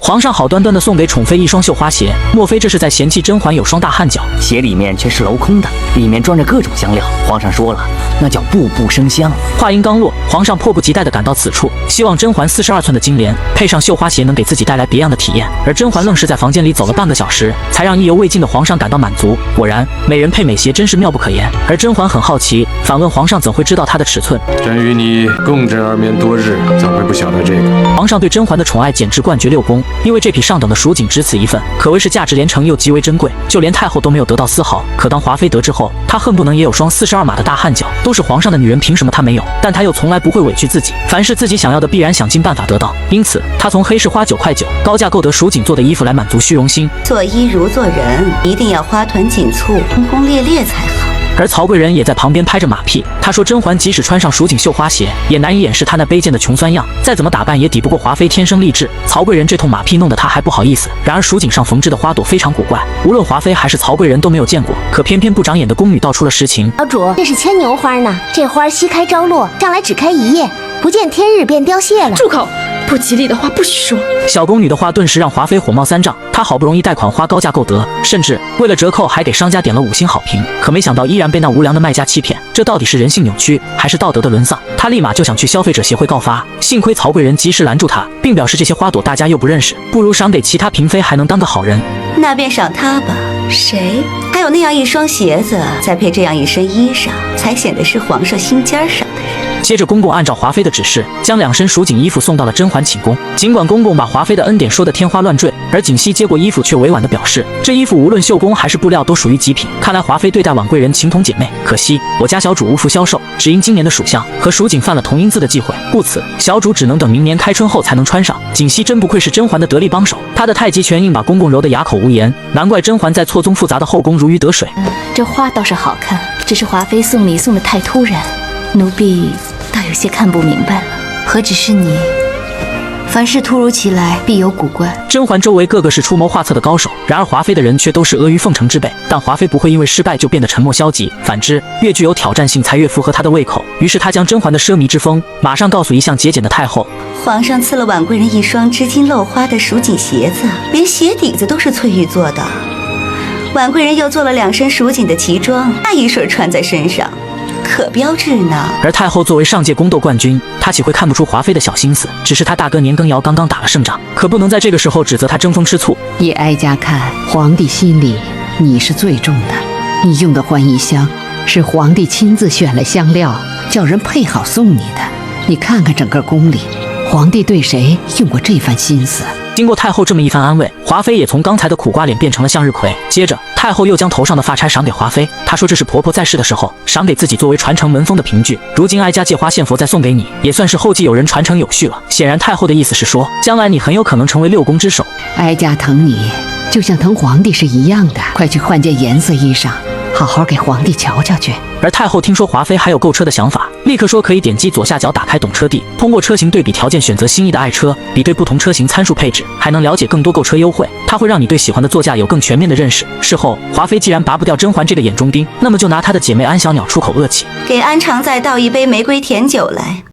皇上好端端的送给宠妃一双绣花鞋，莫非这是在嫌弃甄嬛有双大汗脚？鞋里面却是镂空的，里面装着各种香料。皇上说了，那叫步步生香。话音刚落，皇上迫不及待地赶到此处，希望甄嬛42寸的金莲配上绣花鞋能给自己带来别样的体验。而甄嬛愣是在房间里走了半个小时，才让意犹未尽的皇上感到满足。果然，美人配美鞋真是妙不可言。而甄嬛很好奇，反问皇上怎会知道她的尺寸？朕与你共枕而眠多日，怎会不晓得这个？皇上对甄嬛的宠爱简直冠绝六宫，因为这匹上等的蜀锦只此一份，可谓是价值连城又极为珍贵，就连太后都没有得到丝毫。可当华妃得知后，她恨不能也有双42码的大汗脚，都是皇上的女人，凭什么她没有？但她又从来不会委屈自己，凡是自己想要的必然想尽办法得到，因此她从黑市花9块9高价购得蜀锦做的衣服来满足虚荣心。做衣如做人，一定要花团锦簇、轰轰烈烈才好。而曹贵人也在旁边拍着马屁，他说甄嬛即使穿上蜀锦绣花鞋，也难以掩饰她那卑贱的穷酸样，再怎么打扮也抵不过华妃天生丽质。曹贵人这通马屁弄得他还不好意思。然而蜀锦上缝制的花朵非常古怪，无论华妃还是曹贵人都没有见过，可偏偏不长眼的宫女道出了实情。小主，这是牵牛花呢，这花西开朝落，将来只开一夜，不见天日便凋谢了。住口！不吉利的话不许说。小宫女的话顿时让华妃火冒三丈，她好不容易贷款花高价购得，甚至为了折扣还给商家点了5星好评，可没想到依然被那无良的卖家欺骗。这到底是人性扭曲，还是道德的沦丧？她立马就想去消费者协会告发，幸亏曹贵人及时拦住她，并表示这些花朵大家又不认识，不如赏给其他嫔妃，还能当个好人。那便赏她吧。谁？还有那样一双鞋子，再配这样一身衣裳，才显得是皇上心尖上的人。接着，公公按照华妃的指示，将2身蜀锦衣服送到了甄嬛寝宫。尽管公公把华妃的恩典说得天花乱坠，而锦汐接过衣服却委婉地表示，这衣服无论绣工还是布料都属于极品。看来华妃对待婉贵人情同姐妹。可惜我家小主无福消受，只因今年的属相和蜀锦犯了同音字的忌讳，故此小主只能等明年开春后才能穿上。锦汐真不愧是甄嬛的得力帮手，她的太极拳硬把公公揉得哑口无言，难怪甄嬛在错综复杂的后宫如鱼得水。这花倒是好看，只是华妃送礼送得太突然，奴婢倒有些看不明白了。何止是你，凡事突如其来，必有古怪。甄嬛周围个个是出谋划策的高手，然而华妃的人却都是阿谀奉承之辈。但华妃不会因为失败就变得沉默消极，反之，越具有挑战性才越符合她的胃口。于是她将甄嬛的奢靡之风马上告诉一向节俭的太后。皇上赐了婉贵人一双织金镂花的蜀锦鞋子，连鞋底子都是翠玉做的。婉贵人又做了2身蜀锦的旗装，那一水穿在身上，可标致呢。而太后作为上届宫斗冠军，她岂会看不出华妃的小心思？只是她大哥年羹尧刚刚打了胜仗，可不能在这个时候指责他争风吃醋。依哀家看，皇帝心里你是最重的。你用的欢宜香是皇帝亲自选了香料，叫人配好送你的。你看看整个宫里，皇帝对谁用过这番心思？经过太后这么一番安慰，华妃也从刚才的苦瓜脸变成了向日葵。接着，太后又将头上的发钗赏给华妃，她说这是婆婆在世的时候赏给自己作为传承门风的凭据，如今哀家借花献佛再送给你，也算是后继有人，传承有序了。显然太后的意思是说，将来你很有可能成为6宫之首。哀家疼你，就像疼皇帝是一样的，快去换件颜色衣裳，好好给皇帝瞧瞧去。而太后听说华妃还有购车的想法，立刻说可以点击左下角打开懂车帝，通过车型对比条件选择心仪的爱车，比对不同车型参数配置，还能了解更多购车优惠。它会让你对喜欢的座驾有更全面的认识。事后，华妃既然拔不掉甄嬛这个眼中钉，那么就拿她的姐妹安小鸟出口恶气，给安常再倒一杯玫瑰甜酒来。